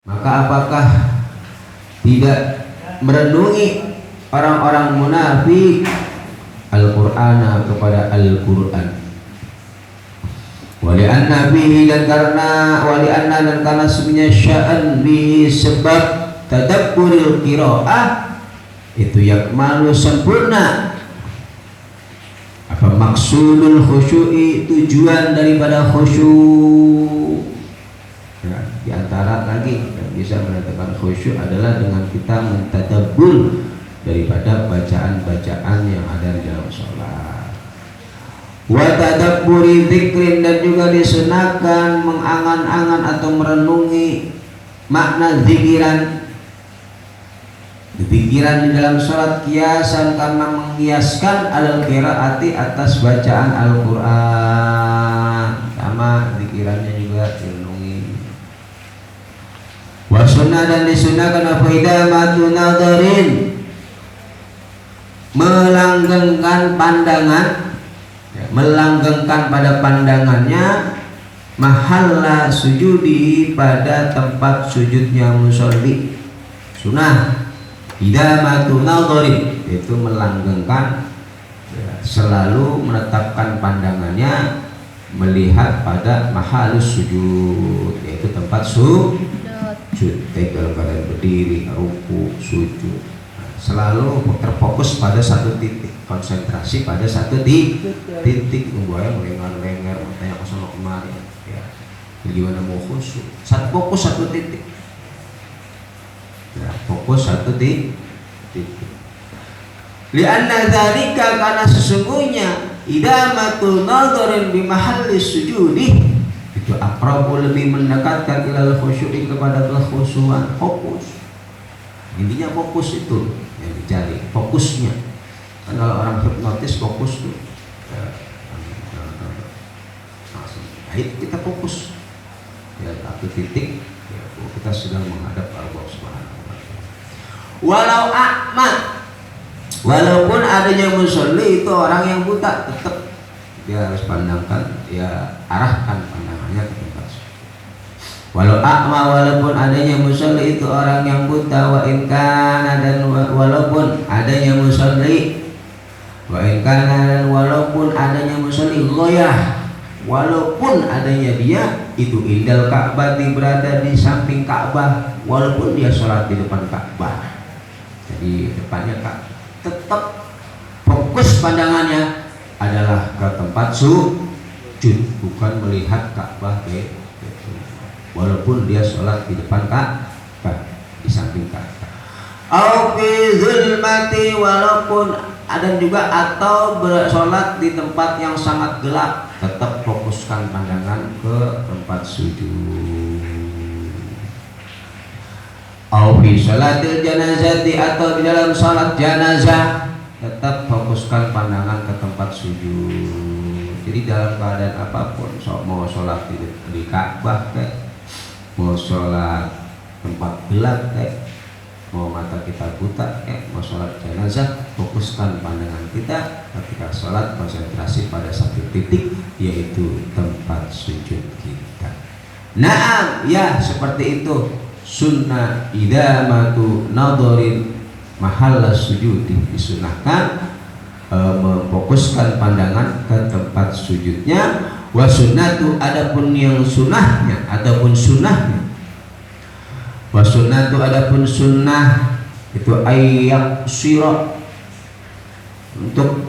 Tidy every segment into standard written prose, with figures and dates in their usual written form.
Maka apakah tidak merenungi orang-orang munafik Al-Qur'ana kepada Al-Qur'an? Wali'anna bihi dan karena sebenarnya sya'an bihi sebab tadabburil qiraah itu yakmalu sempurna. Apa maksudul khusyu'i, tujuan daripada khusyuk. Nah, di antara lagi yang bisa mendatangkan khusyuk adalah dengan kita mentadabbur daripada bacaan-bacaan yang ada di dalam sholat. Wa tadabburi dzikrin, dan juga disunahkan mengangan-angan atau merenungi makna zikiran. Zikiran di dalam sholat kiasan karena mengkiaskan alal qiraati atas bacaan Al-Quran, sama zikirannya juga direnungi. Wa sunnah, dan disunahkan apa idamatu nadharin, melanggengkan pandangan, melanggengkan pada pandangannya mahalla sujudi, pada tempat sujudnya musolli. Sunnah idamatu nadharin, itu melanggengkan, selalu menetapkan pandangannya melihat pada mahalus sujud, yaitu tempat sujud, dalam keadaan berdiri, ruku, sujud, selalu terfokus pada satu titik, konsentrasi pada satu titik. Membuaya melengar-lengar, matanya kosong kemari, ya. Gimana mau khusyuk? Fokus satu titik, ya, fokus satu titik. Lianna dzalika, karena sesungguhnya idamatul nadharin bi mahalli sujudi itu aqrabu, lebih mendekatkan ilal khusyu'i, kepada kekhusyuan, fokus. Intinya fokus itu yang dicari, fokusnya. Kan kalau orang hipnotis fokus tuh, kita fokus ya satu titik, ya, kita sedang menghadap Allah Subhanahu wa taala. Walau a'ma, walaupun adanya musolli itu orang yang buta, tetap dia harus pandangkan, ya arahkan pandangannya ke tempat. Walau a'ma, walaupun adanya musolli itu orang yang buta, wa in kana, dan walaupun adanya musolli, wa in kana, dan walaupun adanya musolli ghoyah, walaupun adanya dia itu indal Ka'bah, berada di samping Ka'bah, walaupun dia sholat di depan Ka'bah, jadi depannya Ka'bah, tetap fokus pandangannya adalah ke tempat sujud, bukan melihat Ka'bah, walaupun dia sholat di depan Ka'bah, di samping Ka'bah. Au fi zulmati, walaupun ada juga atau bersolat di tempat yang sangat gelap, tetap fokuskan pandangan ke tempat sujud. Au fi sholatil janazati, atau di dalam sholat janazah, tetap fokuskan pandangan ke tempat sujud. Jadi dalam keadaan apapun, mau sholat di Ka'bah, mau sholat tempat gelap, mau mata kita buta, mau sholat jenazah, fokuskan pandangan kita ketika sholat, konsentrasi pada satu titik, yaitu tempat sujud kita. Naam, ya seperti itu. Sunnah idamatu nadharin mahalla sujudi, disunahkan memfokuskan pandangan ke tempat sujudnya. Wa sunnatu, adapun yang sunnahnya ataupun sunnahnya, wa sunnatu, adapun sunnah itu ayyak sirah, untuk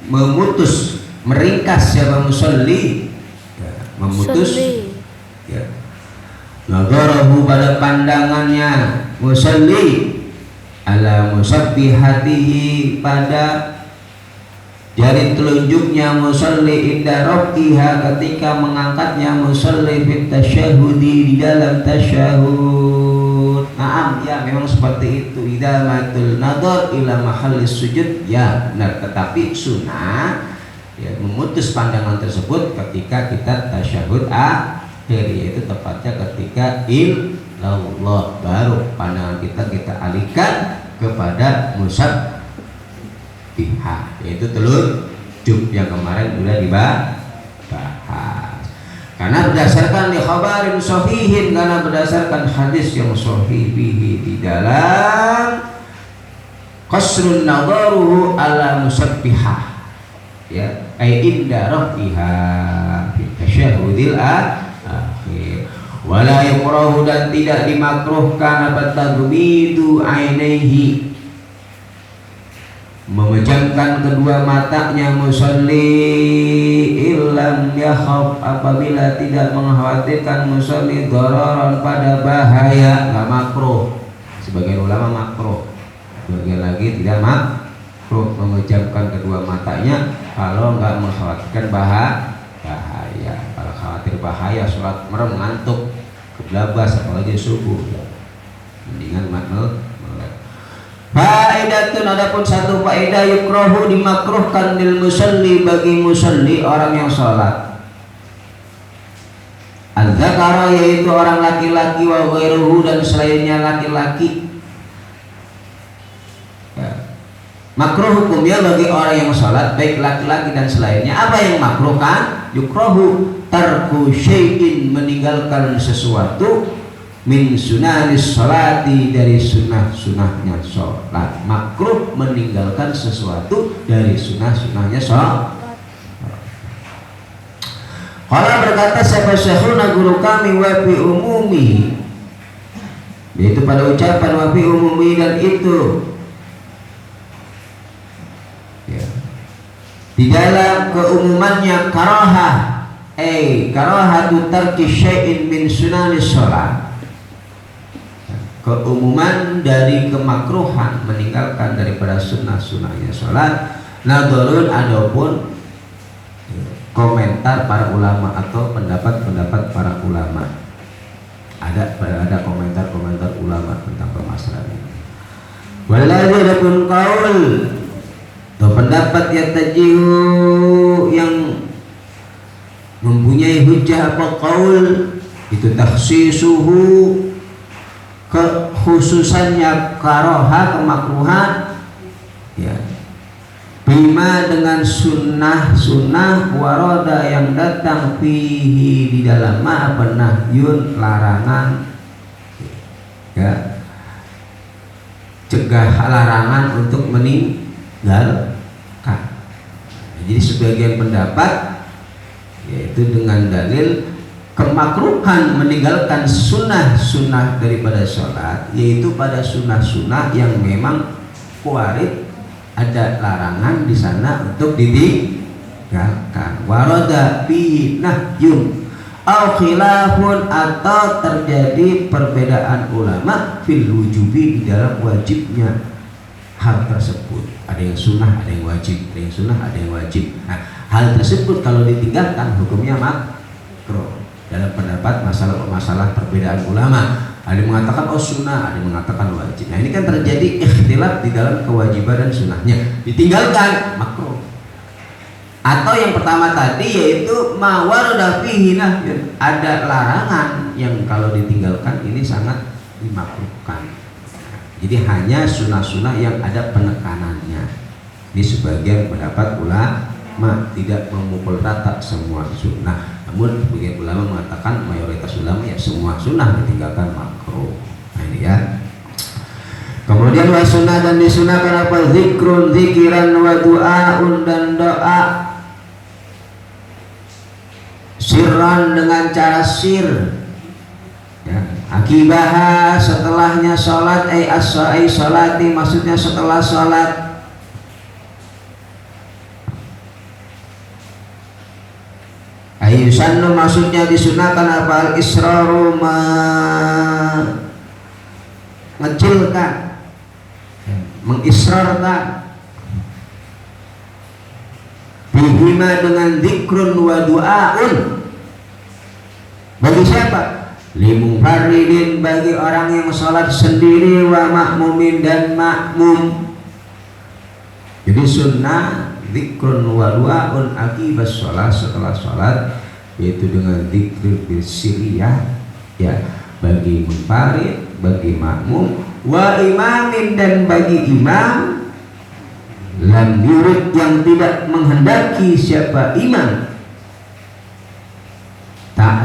memutus, meringkas siapa musolli, ya, memutus, ya, nadharahu, pada pandangannya musolli, ala musabbihatihi, pada jari telunjuknya musolli, inda rafiha, ketika mengangkatnya musolli, fit tasyahudi, di dalam tasyahud. Naam, ya memang seperti itu. Idamatul nadhar ila mahallis sujud, ya benar, tetapi sunnah ya memutus pandangan tersebut ketika kita tasyahud akhir, yaitu tepatnya ketika illallah, baru pandangan kita alihkan kepada musabbihah, yaitu telunjuk yang kemarin sudah dibahas. Karena berdasarkan li khabarin sahihin, karena berdasarkan hadis yang sahih bihi di dalam qasrun nadaruhu ala musabbihah, ya, ay inda rafiha fi tasyahudil akhir. Wala yukrahu, dan tidak dimakruhkan apa tagmidu ainaihi, memejamkan kedua matanya musalli illam yakhaf, apabila tidak mengkhawatirkan musalli dararan, pada bahaya. Nggak makruh, sebagian ulama makruh, sebagian lagi tidak makruh memejamkan kedua matanya kalau nggak mengkhawatirkan bahaya. Kalau khawatir bahaya, sholat merem, ngantuk, keblabas, apalagi subuh, ya, mendingan melek. Faedatun, adapun satu faedah, yukrahu, dimakruhkan lil musalli, bagi musalli, orang yang sholat, az-zakara, yaitu orang laki-laki, wa ghairuhu, dan selainnya laki-laki, ya. Makruh hukumnya bagi orang yang sholat, baik laki-laki dan selainnya. Apa yang makruh kan? Yukrahu tarku syai'in, meninggalkan sesuatu, min sunanis sholati, dari sunnah-sunnahnya sholat. Makruh meninggalkan sesuatu dari sunnah-sunnahnya sholat. Qala, berkata siapa syekhuna, guru kami, wa fi umumi, yaitu pada ucapan wa fi umumi, dan itu, ya, di dalam keumumannya, karahah, karahatu tarki syai'in min sunanis sholat, keumuman dari kemakruhan meninggalkan daripada sunnah-sunnahnya sholat. Nadharun, adapun komentar para ulama atau pendapat-pendapat para ulama, ada komentar-komentar ulama tentang permasalahan ini. Waladhi, adapun qaul atau pendapat yang tajihu, yang mempunyai hujjah apa qaul, itu takhsisuhu, kekhususannya karoha, kemakruhan, ya, bima, dengan sunnah waroda, yang datang fihi, di dalam apa, nahyun, larangan, ya, cegah, larangan untuk meninggalkan. Jadi sebagian pendapat, yaitu dengan dalil kemakruhan meninggalkan sunnah-sunnah daripada sholat, yaitu pada sunnah-sunnah yang memang kuarid, ada larangan di sana untuk ditinggalkan. Warada fihi nahyun au khilafun, atau terjadi perbedaan ulama fil wujubi, di dalam wajibnya hal tersebut. Ada yang sunnah, ada yang wajib, ada yang sunnah, ada yang wajib. Nah, hal tersebut kalau ditinggalkan hukumnya makruh. Dalam pendapat masalah perbedaan ulama, ada yang mengatakan oh sunnah, ada yang mengatakan wajib. Nah, ini kan terjadi ikhtilaf di dalam kewajiban dan sunnahnya, ditinggalkan makruh. Atau yang pertama tadi, yaitu mawarada fihi nahyun, ada larangan yang kalau ditinggalkan ini sangat dimakruhkan. Jadi hanya sunnah-sunnah yang ada penekanannya. Ini sebagian pendapat ulama, tidak memukul rata semua sunnah. Namun sebagian ulama mengatakan, mayoritas ulama, ya, semua sunnah ditinggalkan makruh. Nah, ini ya. Kemudian wa sunnah, dan disunahkan apa, zikrun, zikiran, wa du'aun, dan doa, sirran, dengan cara sir, ya, akibah, setelahnya sholat, as-sa'i sholati, maksudnya setelah sholat. Ayusannu, maksudnya disunahkan apa, al-israru, mengecilkan, mengisrarkan, bihima, dengan zikrun wa du'aun, bagi siapa? Limunfaridin, bagi orang yang sholat sendiri, wa makmumin, dan makmum. Jadi sunnah zikrun wa du'aun akibas sholat, setelah sholat, yaitu dengan zikir bersiriyah, ya, bagi munfarid, bagi makmum, wa imamin, dan bagi imam, lam yurid, yang tidak menghendaki siapa imam,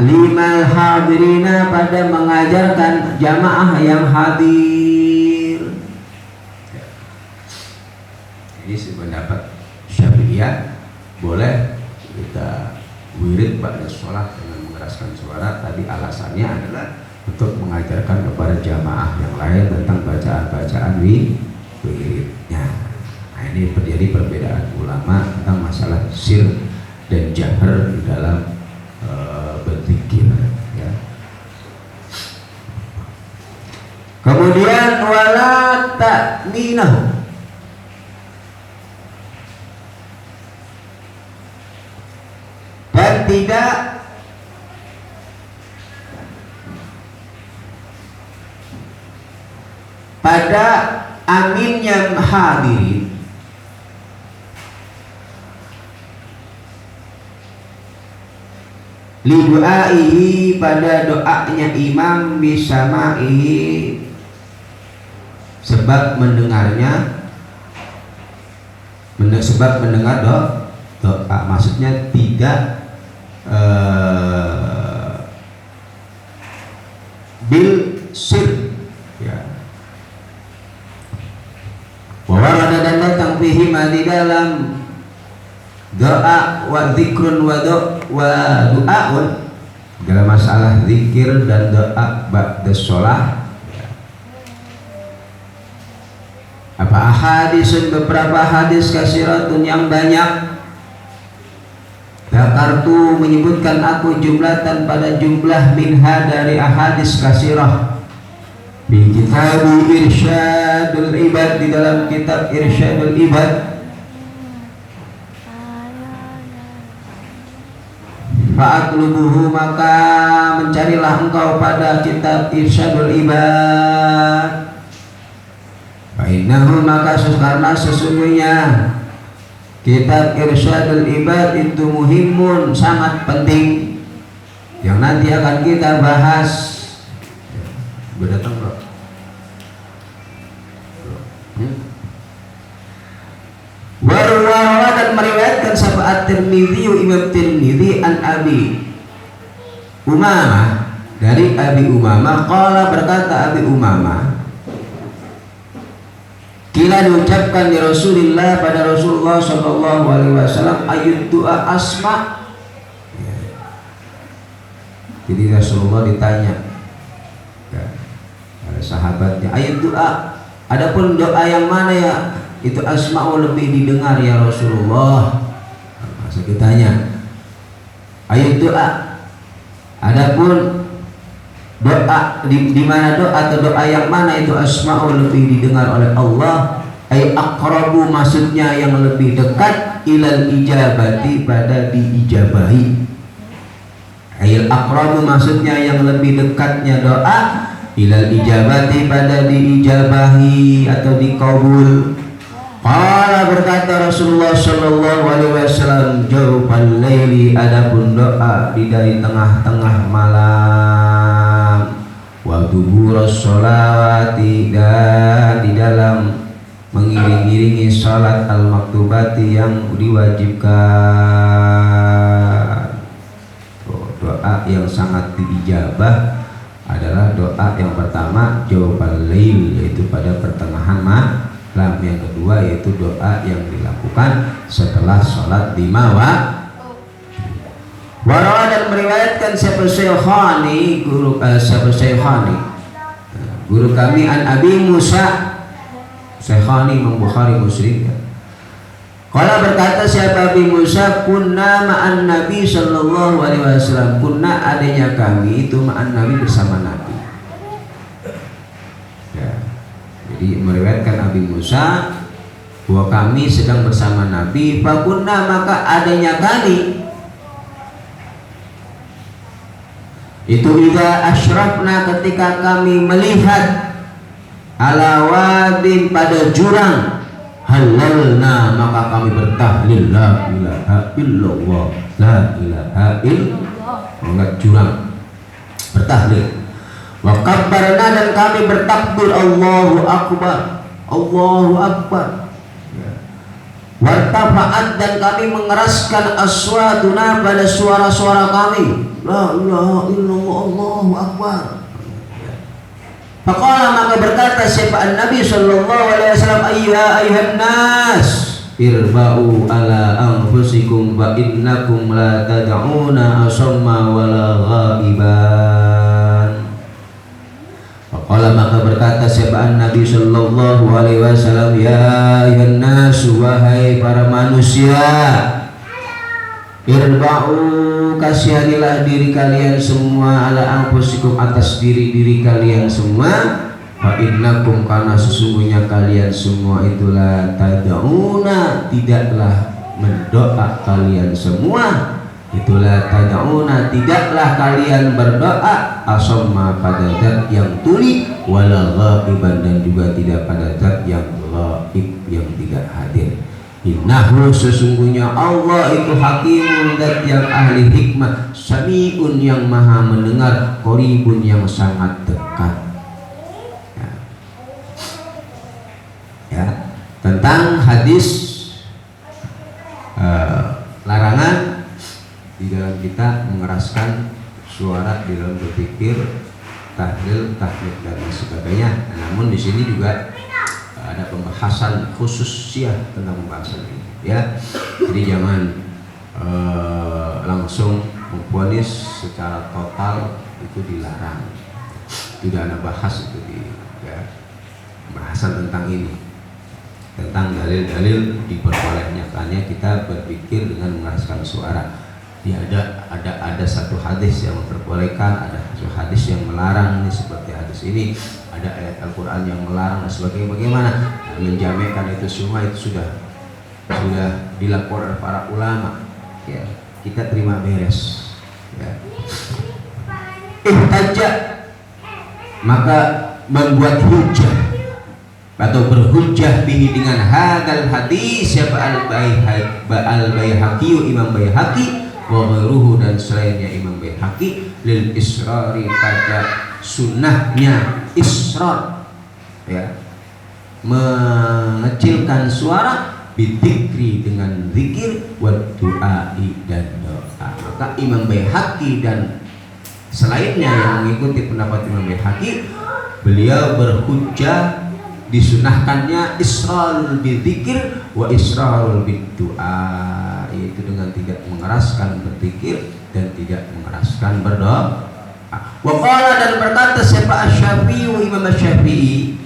ta'limal hadirina, pada mengajarkan jamaah yang hadir. Ini pendapat Syafi'iyah, boleh kita wirid pada sholat dengan mengeraskan suara. Tadi alasannya adalah untuk mengajarkan kepada jamaah yang lain tentang bacaan-bacaan wiridnya. Nah, ini terjadi perbedaan ulama tentang masalah sir dan jahar di dalam berzikir, ya. Kemudian wala ta'minahu, dan tidak pada aminnya hadirin lidu'aihi, pada doanya imam, bisama'ihi, sebab mendengarnya, sebab mendengar doa. Maksudnya tidak bil sir, ya. Wawarada, dan datang fihi di dalam doa wa zikrun wa du'aun, dalam masalah zikir dan doa ba'da sholat. Apa hadisun, beberapa hadis kasiratun yang banyak. Zakartu, menyebutkan aku jumlatan, pada jumlah minha dari ahadis kasirah, di kitab Irsyadul Ibad, di dalam kitab Irsyadul Ibad. Fa'atlubuhu, maka mencarilah engkau pada kitab Irsyadul Ibad. Fa'innahu, maka karena sesungguhnya kitab Irsyadul Ibad itu muhimun, sangat penting, yang nanti akan kita bahas. Berdatang bro. Warwa, dan meriwayatkan sahabat Tirmidzi, Imam Tirmidzi, an Abi Umamah, dari Abi Umamah, qala, berkata Abi Umamah, kila diucapkan di Rasulullah, pada Rasulullah sallallahu alaihi wasallam, ayat doa asma. Jadi Rasulullah ditanya, ya, pada sahabatnya, ayat doa, adapun doa yang mana ya itu asma'u lebih didengar ya Rasulullah. Masa ditanya, ayat doa, adapun doa di mana doa atau doa yang mana itu asma'u lebih didengar oleh Allah, ay aqrabu, maksudnya yang lebih dekat, ilal ijabati, pada diijabahi. Ay aqrabu, maksudnya yang lebih dekatnya doa, ilal ijabati, pada diijabahi atau dikabul. Qala, berkata Rasulullah sallallahu alaihi wasallam, jawfal laili, adapun doa di dari tengah-tengah malam, wa duburas sholawati, dan di dalam mengiring-iringi salat al-maktubati, yang diwajibkan. Doa yang sangat diijabah adalah doa yang pertama jawfal lail, yaitu pada pertengahan malam. Yang kedua yaitu doa yang dilakukan setelah sholat lima waktu. Warawa, dan meriwayatkan Syekhani, guru kami, an Abi Musa, Syekhani Imam Bukhari Muslim. Kalau berkata siapa Abi Musa, kunna ma'an Nabi sallallahu alaihi wasallam, kunna, adanya kami itu ma'an Nabi, bersama Nabi. Jadi meriwayatkan Abi Musa bahwa kami sedang bersama Nabi. Fakunna, maka adanya kami itu juga asyrafna, ketika kami melihat ala wadin, pada jurang, halalna, maka kami bertahlil la ilaha illallah, la ilaha illallah, mengangkat jurang, bertahlil. Wa kabbarna, dan kami bertakbir, Allahu akbar, Allahu akbar. Wartafa'at, dan kami mengeraskan aswatuna, pada suara-suara kami, la ilaha illallah Allahu akbar. Faqala, maka berkata siapa Nabi sallallahu alaihi wasallam, ayyuhan nas irba'u ala anfusikum fa innakum la tad'una asamma wala ghaiban. Faqala, maka berkata siapa Nabi sallallahu alaihi wasallam, ya ayyuhan nas, wahai para manusia, irba'u, kasihanilah diri kalian semua, ala anfusikum, atas diri kalian semua, fa innakum, karena sesungguhnya kalian semua itulah tad'una, tidaklah mendoa kalian semua, itulah tad'una, tidaklah kalian berdoa, asamma, pada zat yang tuli, wala ghaiban, dan juga tidak pada zat yang ghaib, yang tidak hadir. Innahu, sesungguhnya Allah itu hakimun, zat yang ahli hikmah, sami'un, yang maha mendengar, qaribun, yang sangat dekat. Ya, tentang hadis larangan di dalam kita mengeraskan suara di dalam berpikir, tahlil, tahmid, dan sebagainya. Namun di sini juga ada pembahasan khusus tentang pembahasan ini, ya. Jadi jangan langsung memvonis secara total itu dilarang. Tidak ada bahas itu di pembahasan tentang ini, tentang dalil-dalil diperbolehkannya kita berpikir dengan mengeraskan suara. Ya, ada satu hadis yang memperbolehkan, ada satu hadis yang melarang, ini seperti hadis ini, ada ayat Al-Quran yang melarang dan sebagainya. Bagaimana menjamekan itu semua, itu sudah dilakukan oleh para ulama, ya, kita terima beres, ya. Ihtajja, maka membuat hujah atau berhujjah bihi, dengan hadal hadis, siapa al-Baihaqi, Imam Baihaqi, wa ghairuhu, dan selainnya Imam Baihaqi, lil israri, pada sunnahnya israr, ya, mengecilkan suara, bidzikri, dengan zikir, wa du'ai, dan doa. Maka Imam Baihaqi dan selainnya yang mengikuti pendapat Imam Baihaqi, beliau berhujjah disunahkannya israrul bidzikir wa israrul biddu'a, yaitu dengan tidak mengeraskan berzikir dan tidak mengeraskan berdoa. Wa qala, dan berkata siapa Asy-Syafi'i, Imam Asy-Syafi'i,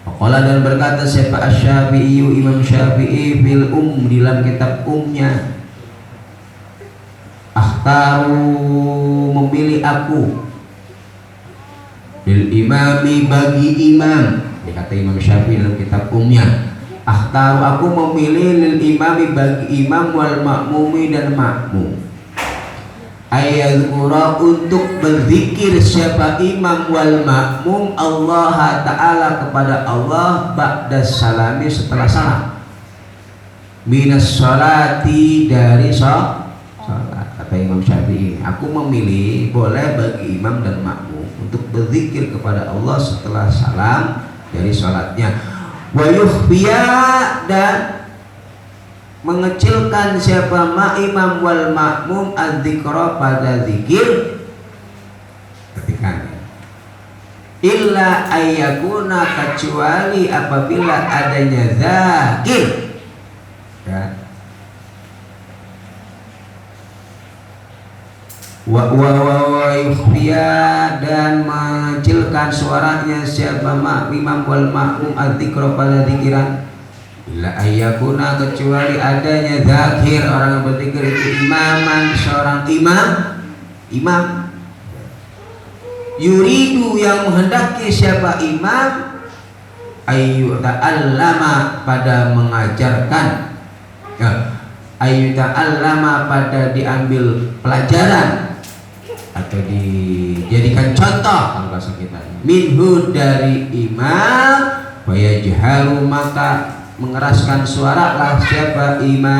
wa qala, dan berkata siapa Asy-Syafi'i, Imam Syafi'i, fil di dalam kitab umnya, akhtaru, memilih aku, lil imami, bagi imam. Kata Imam Syafi'i dalam kitab umnya, akhtaru, aku memilih, lil imami, bagi imam, wal makmumi, dan makmum, ayadzkura, untuk berzikir siapa imam wal makmum, Allah Ta'ala, kepada Allah, ba'da salami, setelah salam, minas sholati, dari salat. Kata Imam Syafi'i, aku memilih, boleh bagi imam dan makmum untuk berzikir kepada Allah setelah salam dari sholatnya, wa yukhfiya, dan mengecilkan siapa imam wal makmum, adzikra, pada zikir, ketikannya, illa ayyakuna, kecuali apabila adanya zakir, ya. Wa yukhfiya, dan mengecilkan suaranya siapa imam wal makmum, adzikra, pada zikiran, illa ayyakuna, kecuali adanya zakir, orang yang berzikir itu imaman, seorang imam, yuridu, yang menghendaki siapa imam, ayyu ta'allama, pada mengajarkan, ya, ayyu ta'allama, pada diambil pelajaran atau dijadikan contoh, kalau bahasa kita, minhu, dari imam, wa yajharu, maka mengeraskan suara lah siapa imam,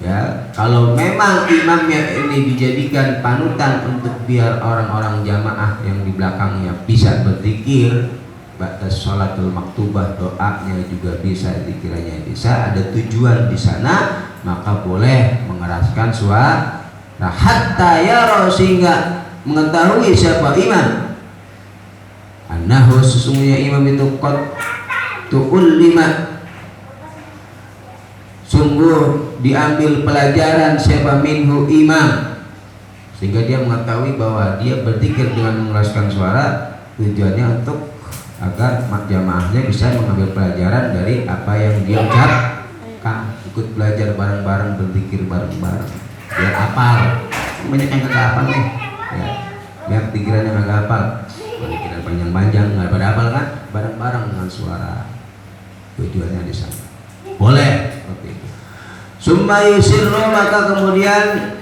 ya. Kalau memang imamnya ini dijadikan panutan untuk biar orang-orang jamaah yang di belakangnya bisa berzikir, ba'da sholatul maktubah, doanya juga bisa, dikiranya bisa, ada tujuan di sana, maka boleh mengeraskan suara hatta yara, sehingga mengetahui siapa imam annahu, sesungguhnya imam itu qad tu'ullima, sungguh diambil pelajaran siapa minhu imam, sehingga dia mengetahui bahwa dia berzikir dengan mengeraskan suara tujuannya untuk agar jamaahnya bisa mengambil pelajaran dari apa yang dia ucapkan, ikut belajar bareng-bareng, berzikir bareng-bareng, biar hafal. Banyak yang kagak hafal nih ya, biar pikirannya kagak hafal, pikiran panjang-panjang nggak pada hafal kan, bareng-bareng dengan suara, tujuannya di sana boleh seperti itu. Summa yusirru, maka kemudian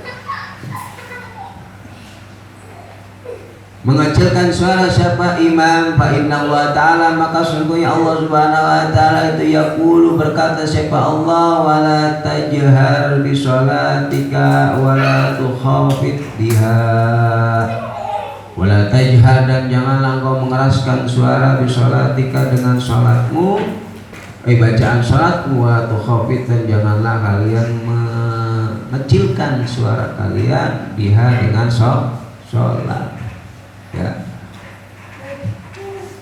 mengecilkan suara siapa imam, fa inna Allah ta'ala, maka sungguhnya Allah subhanahu wa ta'ala itu yaqulu, berkata siapa Allah, wala tajhar bi sholatika wala tukhafit biha, wala tajhar, dan janganlah engkau mengeraskan suara bi sholatika, dengan sholatmu, bacaan sholatmu, wa tukhafit, dan janganlah kalian mengecilkan suara kalian biha, dengan sholat ya,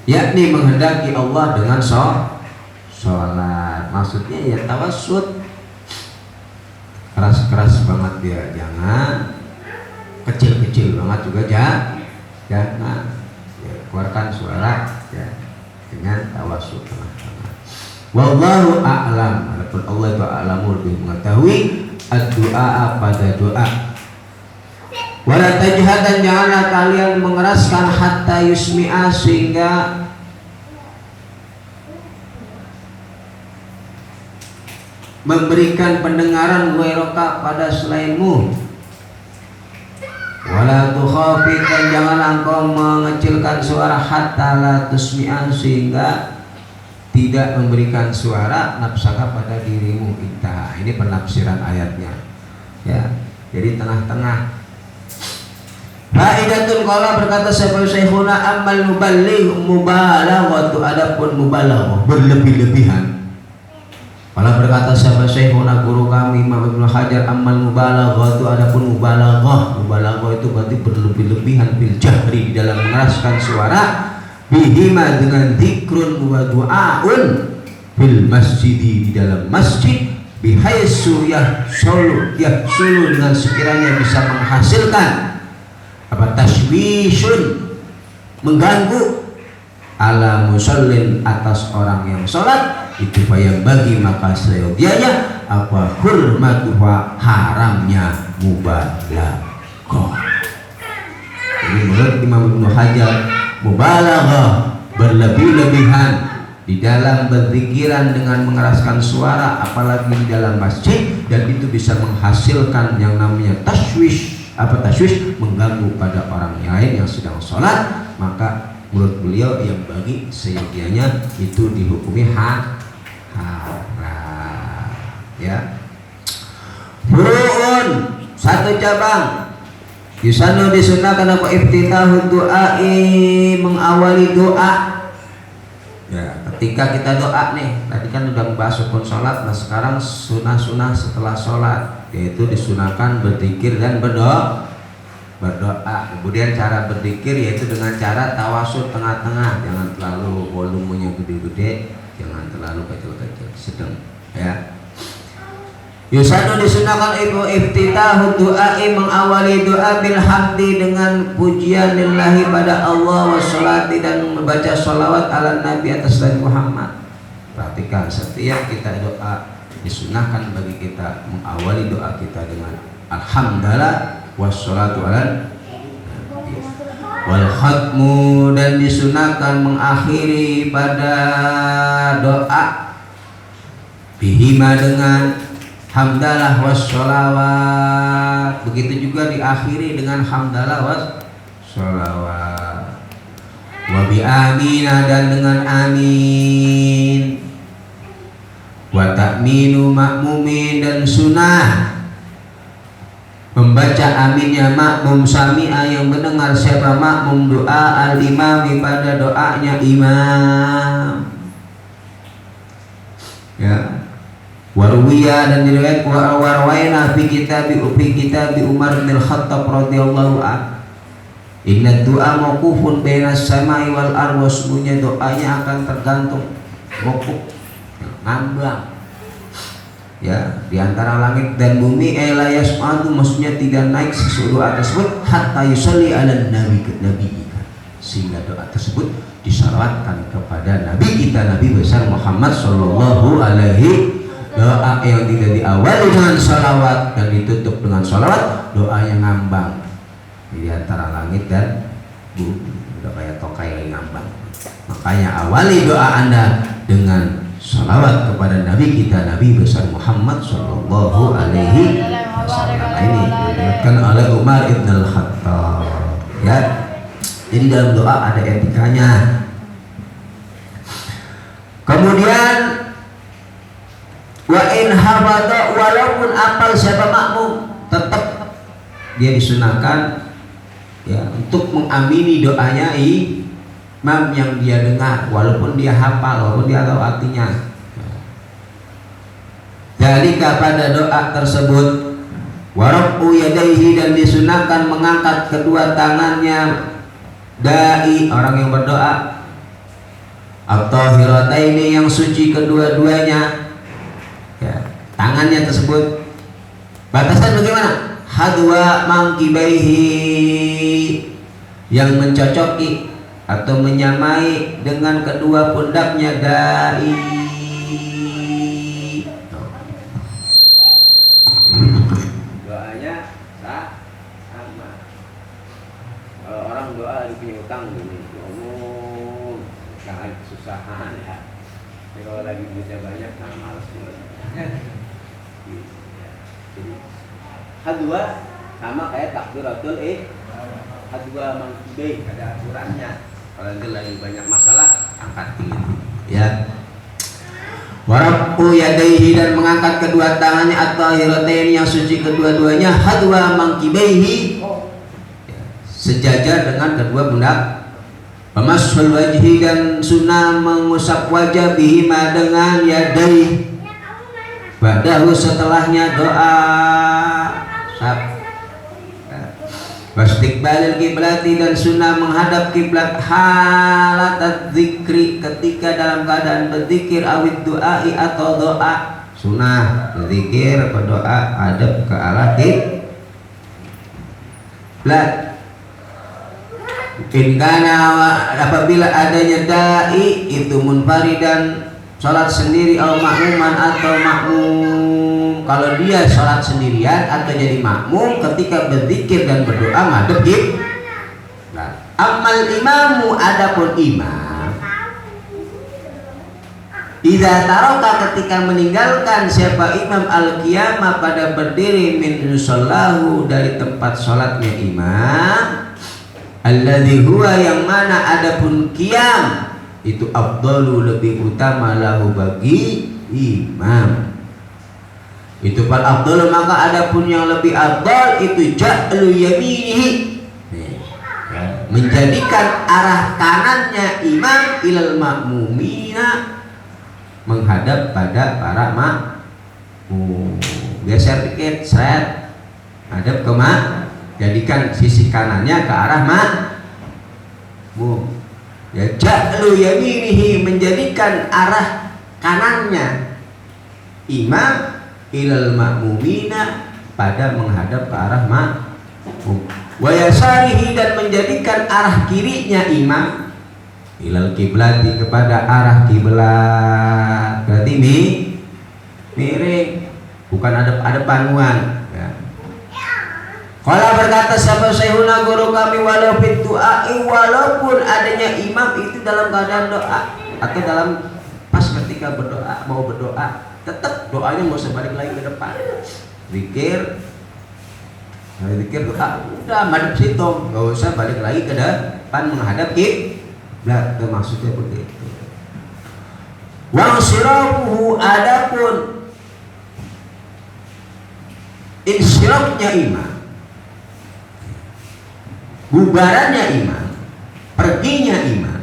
yakni menghendaki Allah dengan sholat, maksudnya ya tawassut, keras-keras banget dia jangan, kecil-kecil banget juga jangan ya, keluarkan suara ya dengan tawassut tengah-tengah. Wallahu a'lam, adapun Allah itu a'lamu, lebih mengetahui ad-du'a, pada doa. Wala tajhad, dan janganlah kalian mengeraskan hatta yusmi'a, sehingga memberikan pendengaran ghairaka, pada selainmu. Wala tukhafit, dan janganlah engkau mengecilkan suara hatta la tusmi'a, sehingga tidak memberikan suara nafsaka, pada dirimu. Ini penafsiran ayatnya ya, jadi tengah-tengah. Fa'idatun, qala, berkata siapa Syekhuna, amal muballigh mubalaghatu, adapun mubalaghah berlebih-lebihan. Qala, berkata siapa Syekhuna, guru kami Imam Ibnu Hajar, amal mubalaghatu, adapun mubalaghah itu berarti berlebih-lebihan, bil jahri, di dalam mengeraskan suara, bihima, dengan zikrun wa du'aun, fil masjidi, di dalam masjid, bihaitsu yahsulu, dengan sekiranya bisa menghasilkan apa, tashwishun, mengganggu, ala musallin, atas orang yang sholat, itu yang bagi, maka seyogianya apa, hurmatuha, haramnya mubalaghah. Jadi menurut Imam Ibnu Hajar, mubalaghah berlebih-lebihan di dalam berzikiran dengan mengeraskan suara, apalagi di dalam masjid, dan itu bisa menghasilkan yang namanya tashwish. Apa tashwish? Mengganggu pada orang lain yang sedang sholat, maka menurut beliau yang bagi seyogianya itu dihukumi haram ya. Furu'un, satu cabang. Yusanu, disunahkan apa, iftitahu du'ai, mengawali doa ya, ketika kita doa nih, tadi kan udah membahas rukun sholat, nah sekarang sunah-sunah setelah sholat, yaitu disunahkan berzikir dan berdoa. Kemudian cara berzikir yaitu dengan cara tawasul tengah-tengah, jangan terlalu volumenya gede-gede, jangan terlalu kecil-kecil, sedang ya. Yusanu, disunahkan ibu iftitahu du'ai, mengawali doa bil hamdi, dengan pujian lillahi, pada Allah, wassalati, dan membaca sholawat ala Nabi, atas Nabi Muhammad. Perhatikan, setiap kita doa disunahkan bagi kita mengawali doa kita dengan alhamdulillah wassalatu ala Nabi. Wal khatmu, dan disunahkan mengakhiri pada doa bihima, dengan hamdalah wassalawat, begitu juga diakhiri dengan hamdalah wassalawat. Wa bi aminah, dan dengan amin. Wa ta'minu ma'mumin, dan sunnah membaca aminnya makmum, sami'a yang mendengar siapa makmum doa al-imami pada doanya imam. Ya. Warwiya dan diriwayat warwaina fi kitab Umar bin Khattab radhiyallahu anhu. Inna du'a mauqufun bainas samai wal ardh, wasbunya doanya akan tergantung mauquf, ngambang. Ya, di antara langit dan bumi la yasma'u, maksudnya tidak naik sesuatu doa tersebut hatta yusalli ala nabi sehingga doa tersebut disalawatkan kepada nabi kita Nabi besar Muhammad sallallahu alaihi. Doa yang tidak diawali dengan salawat dan ditutup dengan salawat, doa yang ngambang di antara langit dan bumi, udah kayak tokai yang ngambang. Makanya awali doa Anda dengan salawat kepada Nabi kita Nabi besar Muhammad sallallahu alaihi wasallam. Ini diriwayatkan oleh Umar ibn al-Khattab. Ya, jadi dalam doa ada etikanya. Kemudian wa in habata, walaupun apal siapa makmum, tetap dia disunahkan ya untuk mengamini doanya imam yang dia dengar, walaupun dia hafal, walaupun dia tahu artinya. Jadi pada doa tersebut warafu yadaihi, dan disunahkan mengangkat kedua tangannya dai, orang yang berdoa, at-tahirataini, yang suci kedua-duanya. Ya, tangannya tersebut batasan bagaimana? Hadwa mangkibaihi, yang mencocoki atau menyamai dengan kedua pundaknya dai. Doanya sama. Kalau orang doa lagi punya utang gini, jangan kesusahan ya. Tapi kalau lagi duitnya banyak, malas juga. Jadi hadwa sama kayak takbiratul hadwa mangkibaihi, ada aturannya. Kalau nanti lagi banyak masalah, angkat tinggi ya. Warafu yadaihi, dan mengangkat kedua tangannya at-tahiratain, yang suci kedua-duanya, hadwa mangkibaihi, sejajar dengan kedua pundak. Pemashul wajhi, dan sunnah mengusap wajah bihima dengan yadai. Badahu, setelahnya doa. Wastiqbalil kiblati, dan sunnah menghadap kiblat halat dzikri, ketika dalam keadaan berzikir, awid duai, atau doa. Sunnah berzikir atau doa hadap ke arah kiblat. Inkana, apabila adanya dai itu munfaridan, salat sendiri, atau makmuman, atau makmum. Kalau dia salat sendirian atau jadi makmum, ketika berzikir dan berdoa ngadep kiblat. Amal imamu, adapun imam, idza taraka, ketika meninggalkan siapa imam al-qiyamah, pada berdiri, min musallahu, dari tempat salatnya imam, alladzi huwa, yang mana adapun qiyam itu afdalu, lebih utama, lahu, bagi imam. Itu fal afdalu, maka adapun yang lebih afdal itu ja'lu yaminihi, menjadikan arah kanannya imam ilal ma'mumina, menghadap pada para makmum. Geser dikit, seret, hadap ke jadikan sisi kanannya ke arah makmum. Ya, ja'lu yaminihi, menjadikan arah kanannya imam ilal ma'mumina, pada menghadap ke arah makmum. Wa yasarihi, dan menjadikan arah kirinya imam ilal kiblati, kepada arah kiblat. Berarti miring, bukan adep panuan ya. Kalau berkata siapa syekhuna, guru kami, walau fit du'ai, walaupun adanya imam itu dalam keadaan doa, atau dalam pas ketika berdoa, mau berdoa, tetap doanya mau sebalik lagi ke depan. Zikir doa, udah madep situ, nggak usah balik lagi ke depan menghadap kiblat. Maksudnya begitu. Wa sirafuhu, adapun insirafnya imam, bubarannya iman, perginya iman,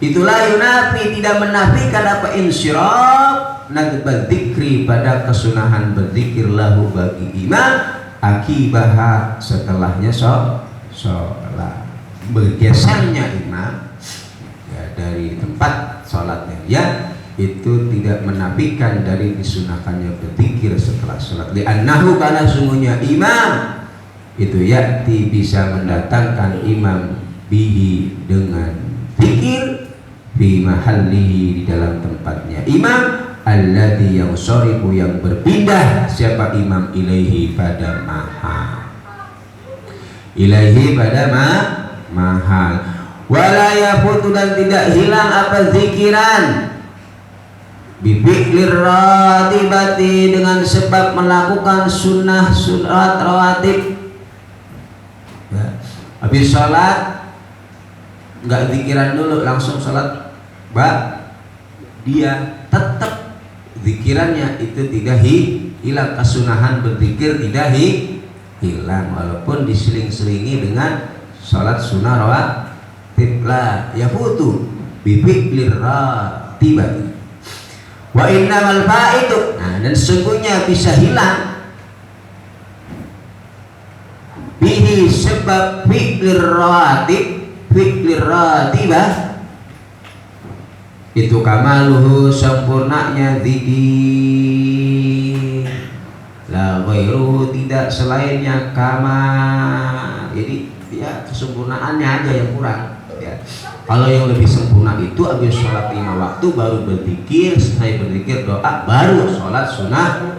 itulah yunafi, tidak menafikan apa insyirab nadbat dzikri, pada kesunahan berzikir lahu bagi imam, akibaha setelahnya sholat. Bergesernya imam ya, dari tempat sholatnya ya, itu tidak menafikan dari disunahkannya berzikir setelah sholat. Li'annahu, karena sungguhnya imam itu yakti, bisa mendatangkan imam bihi, dengan zikir, fi mahallihi, di dalam tempatnya imam, alladhi yang sorifu, yang berpindah siapa imam, ilaihi pada mahal, ilaihi pada mahal, wala yafutu, dan tidak hilang apa zikiran, bifi'lir ratibati, dengan sebab melakukan sunnah sunnat rawatib ya. Habis sholat nggak zikiran dulu langsung sholat, dia tetap zikirannya itu tidak hilang, kesunahan berzikir tidak hilang, walaupun diseling-selingi dengan sholat sunnah rawatib. La yafutu bifi'lir ratibati wa innamal fa'idu, nah, dan sesungguhnya bisa hilang bihi, sebab fi'lir rawatib, fi'lir ratibah itu kamaluhu, sempurnanya zikir, la ghairuhu, tidak selainnya, kamal, jadi ya kesempurnaannya aja yang kurang ya. Kalau yang lebih sempurna itu habis sholat 5 waktu baru berzikir, setelah berzikir doa, baru sholat sunnah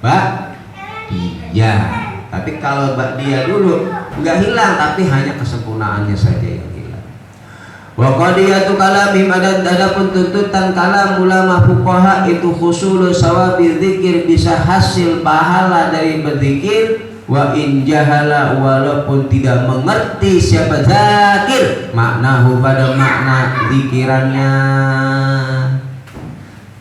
ba'diyah. Tapi kalau ba'diyah dulu nggak hilang, tapi hanya kesempurnaannya saja yang hilang. Wa qadiyatu kalamim, adapun tuntutan kalam ulama fuqaha itu husul sawabi dzikir, bisa hasil pahala dari berzikir, wa in jahala, walaupun tidak mengerti siapa zakir, maknahu, pada makna zikirannya.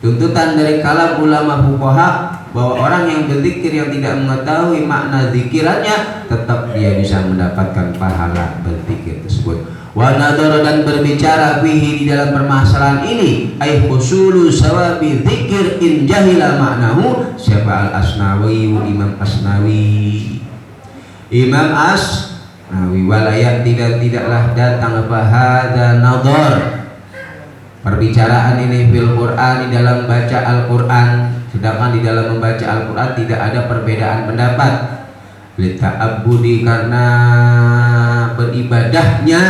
Tuntutan dari kalam ulama fuqaha bahwa orang yang berzikir yang tidak mengetahui makna zikirannya, tetap dia bisa mendapatkan pahala berzikir tersebut. Wa nadhara, dan berbicara fihi, di dalam permasalahan ini, ay husulu sawabi dzikir in jahila maknahu, siapa al-Asnawi, Imam Asnawi, Imam Asnawi, walayak, tidaklah datang apa hadza nadhar, perbicaraan ini fil Quran, di dalam baca Al-Quran, sedangkan di dalam membaca Al-Quran tidak ada perbedaan pendapat, lita'abbudi, karena beribadahnya,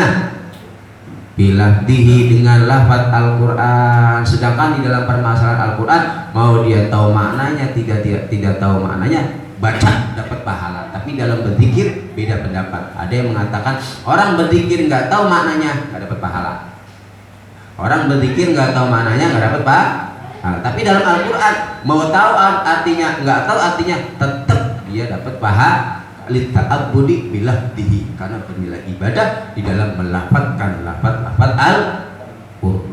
bilafdihi, dengan lafaz Al-Quran, sedangkan di dalam permasalahan Al-Quran mau dia tahu maknanya tidak tahu maknanya, baca dapat pahala, tapi dalam berzikir beda pendapat. Ada yang mengatakan orang berzikir nggak tahu maknanya nggak dapat pahala, orang berzikir nggak tahu maknanya nggak dapat pahala. Nah, tapi dalam Al-Quran mau tahu artinya nggak tahu artinya, tetap dia dapat pahala, lita'abbudi bilafdihi, karena bernilai ibadah di dalam melafadzkan lafaz Al-Quran.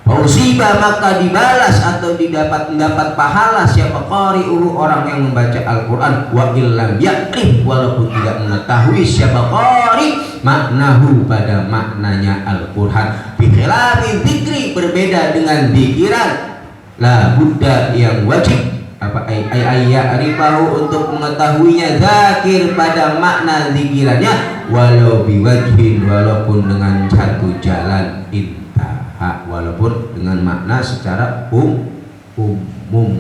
Fausiba, maka dibalas atau mendapat pahala siapa qari'uhu, orang yang membaca Al-Quran, wa illam ya'rif, walaupun tidak mengetahui siapa qari maknahu, pada maknanya Al-Quran, bi khilafi dzikri, berbeda dengan zikiran, la budda, yang wajib apa ayya'rifahu, untuk mengetahuinya zakir pada makna zikirannya, walau biwajhin, walaupun dengan satu jalan, walaupun dengan makna secara umum.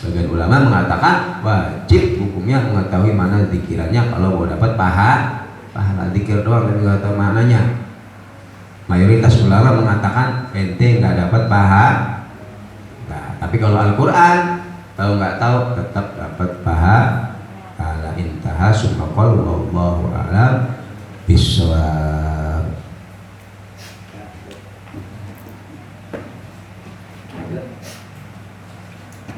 Bagian ulama mengatakan wajib hukumnya mengetahui mana zikirannya kalau mau dapat pahala zikir doang dan nggak tahu maknanya. Mayoritas ulama mengatakan ente nggak dapat pahala. Nah, tapi kalau Al-Quran tahu nggak tahu tetap dapat